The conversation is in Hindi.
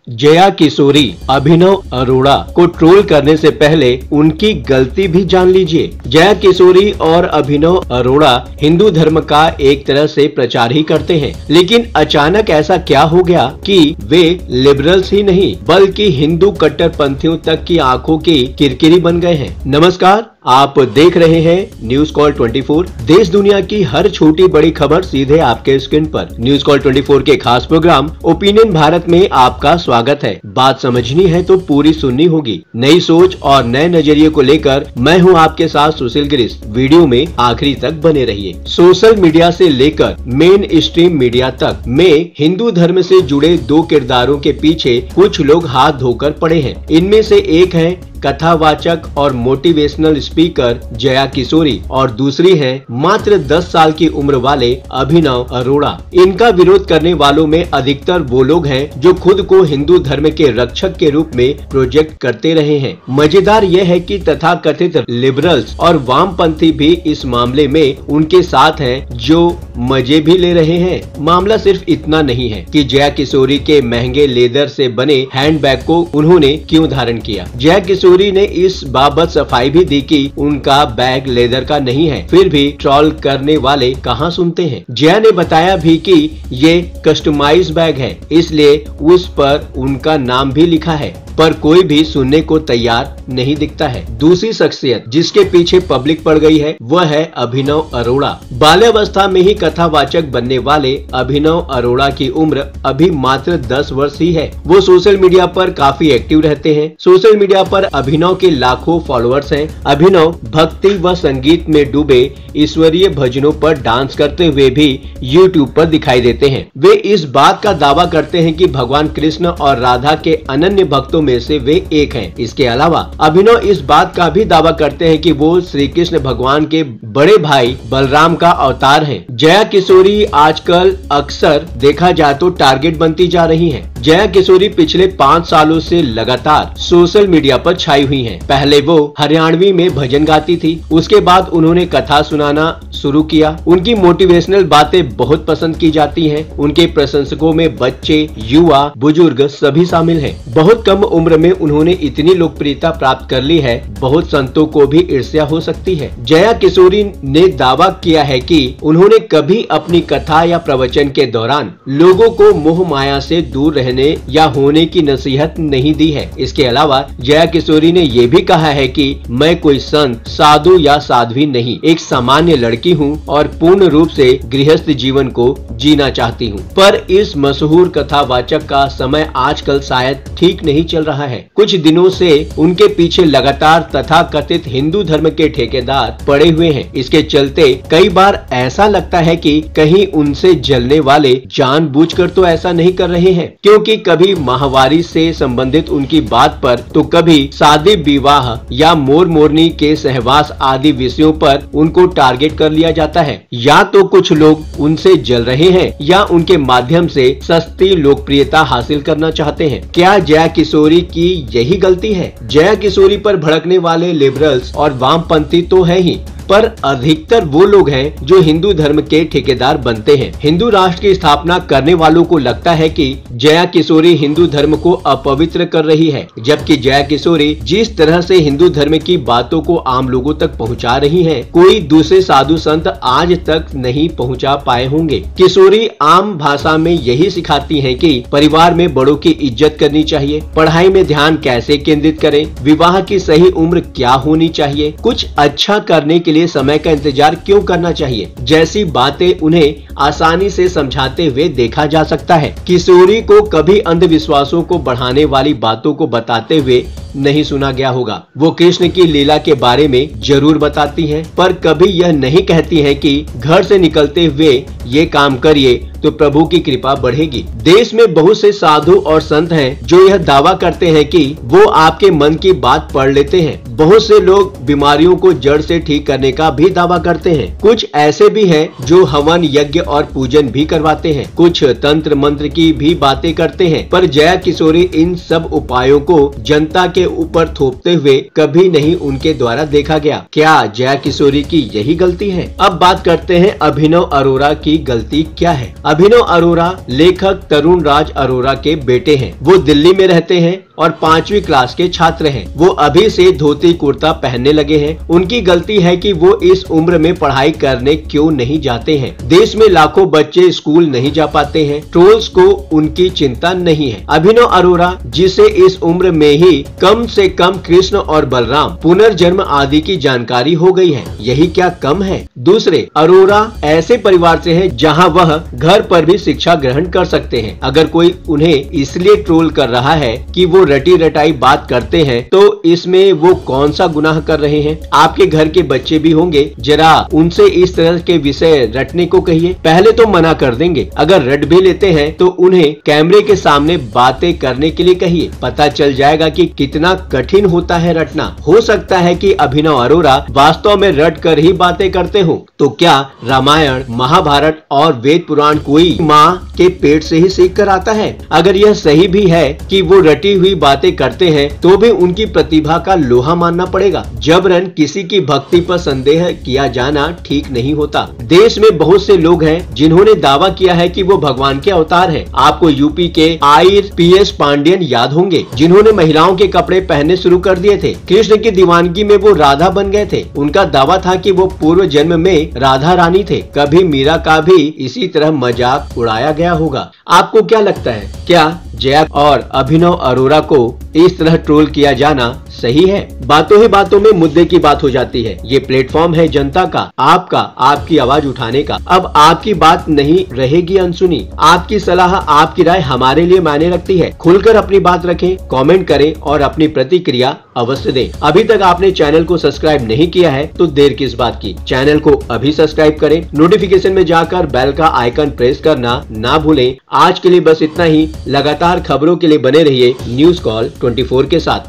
जया किशोरी अभिनव अरोड़ा को ट्रोल करने से पहले उनकी गलती भी जान लीजिए। जया किशोरी और अभिनव अरोड़ा हिंदू धर्म का एक तरह से प्रचार ही करते हैं, लेकिन अचानक ऐसा क्या हो गया कि वे लिबरल्स ही नहीं बल्कि हिंदू कट्टरपंथियों तक की आंखों की किरकिरी बन गए हैं। नमस्कार, आप देख रहे हैं न्यूज कॉल 24। देश दुनिया की हर छोटी बड़ी खबर सीधे आपके स्क्रीन पर। न्यूज कॉल 24 के खास प्रोग्राम ओपिनियन भारत में आपका स्वागत है। बात समझनी है तो पूरी सुननी होगी। नई सोच और नए नजरिए को लेकर मैं हूं आपके साथ सुशील गिरीश। वीडियो में आखिरी तक बने रहिए। सोशल मीडिया से लेकर मेन स्ट्रीम मीडिया तक में हिंदू धर्म से जुड़े दो किरदारों के पीछे कुछ लोग हाथ धोकर पड़े हैं। इनमें से एक है कथावाचक और मोटिवेशनल स्पीकर जया किशोरी और दूसरी है मात्र 10 साल की उम्र वाले अभिनव अरोड़ा। इनका विरोध करने वालों में अधिकतर वो लोग हैं जो खुद को हिंदू धर्म के रक्षक के रूप में प्रोजेक्ट करते रहे हैं। मजेदार यह है कि तथाकथित लिबरल्स और वामपंथी भी इस मामले में उनके साथ हैं, जो मजे भी ले रहे हैं। मामला सिर्फ इतना नहीं है कि जया किशोरी के महंगे लेदर से बने हैंडबैग को उन्होंने क्यों धारण किया। जया किशोरी ने इस बाबत सफाई भी दी कि उनका बैग लेदर का नहीं है, फिर भी ट्रोल करने वाले कहां सुनते हैं। जया ने बताया भी कि ये कस्टमाइज बैग है, इसलिए उस पर उनका नाम भी लिखा है, पर कोई भी सुनने को तैयार नहीं दिखता है। दूसरी शख्सियत जिसके पीछे पब्लिक पड़ गई है वह है अभिनव अरोड़ा। बाल्यावस्था में ही कथावाचक बनने वाले अभिनव अरोड़ा की उम्र अभी मात्र 10 वर्ष ही है। वो सोशल मीडिया पर काफी एक्टिव रहते हैं। सोशल मीडिया पर अभिनव के लाखों फॉलोअर्स हैं। अभिनव भक्ति व संगीत में डूबे ईश्वरीय भजनों पर डांस करते हुए भी यूट्यूब पर दिखाई देते हैं। वे इस बात का दावा करते हैं कि भगवान कृष्ण और राधा के अनन्य भक्तों में से वे एक हैं। इसके अलावा अभिनव इस बात का भी दावा करते हैं कि वो श्री कृष्ण भगवान के बड़े भाई बलराम का अवतार हैं। जया किशोरी आजकल अक्सर देखा जाए तो टारगेट बनती जा रही हैं। जया किशोरी पिछले 5 सालों से लगातार सोशल मीडिया पर छाई हुई हैं। पहले वो हरियाणवी में भजन गाती थी, उसके बाद उन्होंने कथा सुनाना शुरू किया। उनकी मोटिवेशनल बातें बहुत पसंद की जाती हैं। उनके प्रशंसकों में बच्चे, युवा, बुजुर्ग सभी शामिल हैं। बहुत कम उम्र में उन्होंने इतनी लोकप्रियता प्राप्त कर ली है, बहुत संतों को भी ईर्ष्या हो सकती है। जया किशोरी ने दावा किया है कि उन्होंने कभी अपनी कथा या प्रवचन के दौरान लोगों को मोह माया से दूर रहने या होने की नसीहत नहीं दी है। इसके अलावा जया किशोरी ने ये भी कहा है कि मैं कोई संत, साधु या साध्वी नहीं, एक सामान्य लड़की हूँ और पूर्ण रूप से गृहस्थ जीवन को जीना चाहती हूँ। पर इस मशहूर कथावाचक का समय आजकल शायद ठीक नहीं चल रहा है। कुछ दिनों से उनके पीछे लगातार तथाकथित हिंदू धर्म के ठेकेदार पड़े हुए हैं। इसके चलते कई बार ऐसा लगता है कि कहीं उनसे जलने वाले जानबूझकर तो ऐसा नहीं कर रहे हैं, क्योंकि कभी माहवारी से संबंधित उनकी बात पर तो कभी शादी विवाह या मोर मोरनी के सहवास आदि विषयों पर उनको टारगेट कर लिया जाता है। या तो कुछ लोग उनसे जल रहे हैं या उनके माध्यम से सस्ती लोकप्रियता हासिल करना चाहते हैं। क्या जया किशोरी की यही गलती है? जया किशोरी पर भड़कने वाले लिबरल्स और वामपंथी तो है ही, पर अधिकतर वो लोग हैं जो हिंदू धर्म के ठेकेदार बनते हैं। हिंदू राष्ट्र की स्थापना करने वालों को लगता है कि जया किशोरी हिंदू धर्म को अपवित्र कर रही है, जबकि जया किशोरी जिस तरह से हिंदू धर्म की बातों को आम लोगों तक पहुंचा रही हैं, कोई दूसरे साधु संत आज तक नहीं पहुंचा पाए होंगे। किशोरी आम भाषा में यही सिखाती हैं कि परिवार में बड़ों की इज्जत करनी चाहिए, पढ़ाई में ध्यान कैसे केंद्रित करें, विवाह की सही उम्र क्या होनी चाहिए, कुछ अच्छा करने के लिए समय का इंतजार क्यों करना चाहिए, जैसी बातें उन्हें आसानी से समझाते हुए देखा जा सकता है। किशोरी को कभी अंधविश्वासों को बढ़ाने वाली बातों को बताते हुए नहीं सुना गया होगा। वो कृष्ण की लीला के बारे में जरूर बताती हैं, पर कभी यह नहीं कहती हैं कि घर से निकलते हुए ये काम करिए तो प्रभु की कृपा बढ़ेगी। देश में बहुत से साधु और संत हैं जो यह दावा करते हैं कि वो आपके मन की बात पढ़ लेते हैं। बहुत से लोग बीमारियों को जड़ से ठीक करने का भी दावा करते हैं। कुछ ऐसे भी हैं जो हवन, यज्ञ और पूजन भी करवाते हैं। कुछ तंत्र मंत्र की भी बातें करते हैं, पर जया किशोरी इन सब उपायों को जनता के ऊपर थोपते हुए कभी नहीं उनके द्वारा देखा गया। क्या जया किशोरी की यही गलती है? अब बात करते हैं अभिनव अरोरा की गलती क्या है। अभिनव अरोरा लेखक तरुण राज अरोरा के बेटे हैं। वो दिल्ली में रहते हैं और 5वीं क्लास के छात्र हैं। वो अभी से धोती कुर्ता पहनने लगे हैं। उनकी गलती है कि वो इस उम्र में पढ़ाई करने क्यों नहीं जाते हैं। देश में लाखों बच्चे स्कूल नहीं जा पाते हैं। ट्रोल्स को उनकी चिंता नहीं है। अभिनव अरोरा जिसे इस उम्र में ही कम से कम कृष्ण और बलराम पुनर्जन्म आदि की जानकारी हो गई है, यही क्या कम है? दूसरे, अरोरा ऐसे परिवार से है जहां वह घर पर भी शिक्षा ग्रहण कर सकते हैं। अगर कोई उन्हें इसलिए ट्रोल कर रहा है कि वो रटी रटाई बात करते हैं तो इसमें वो कौन सा गुनाह कर रहे हैं? आपके घर के बच्चे भी होंगे, जरा उनसे इस तरह के विषय रटने को कहिए। पहले तो मना कर देंगे, अगर रट भी लेते हैं तो उन्हें कैमरे के सामने बातें करने के लिए कहिए। पता चल जाएगा कि कितना कठिन होता है रटना। हो सकता है कि अभिनव अरोरा वास्तव में रट कर ही बातें करते हो। तो क्या रामायण, महाभारत और वेद पुराण कोई माँ के पेट से ही सीख कर आता है? अगर यह सही भी है कि वो रटी हुई बातें करते हैं तो भी उनकी प्रतिभा का लोहा मानना पड़ेगा। जबरन किसी की भक्ति पर संदेह किया जाना ठीक नहीं होता। देश में बहुत से लोग हैं जिन्होंने दावा किया है कि वो भगवान के अवतार हैं। आपको यूपी के आईर PS पांडियन याद होंगे, जिन्होंने महिलाओं के कपड़े पहनने शुरू कर दिए थे। कृष्ण की दीवानगी में वो राधा बन गए थे। उनका दावा था कि वो पूर्व जन्म में राधा रानी थे। कभी मीरा का भी इसी तरह मजाक उड़ाया गया होगा। आपको क्या लगता है, क्या जया और अभिनव अरोरा को इस तरह ट्रोल किया जाना सही है? बातों ही बातों में मुद्दे की बात हो जाती है। ये प्लेटफॉर्म है जनता का, आपका, आपकी आवाज उठाने का। अब आपकी बात नहीं रहेगी अनसुनी। आपकी सलाह, आपकी राय हमारे लिए मायने रखती है। खुलकर अपनी बात रखें, कमेंट करें और अपनी प्रतिक्रिया अवश्य दें। अभी तक आपने चैनल को सब्सक्राइब नहीं किया है तो देर किस बात की, चैनल को अभी सब्सक्राइब करें। नोटिफिकेशन में जाकर बेल का आइकन प्रेस करना ना भूलें। आज के लिए बस इतना ही। लगातार खबरों के लिए बने रहिए न्यूज़ कॉल 24 के साथ।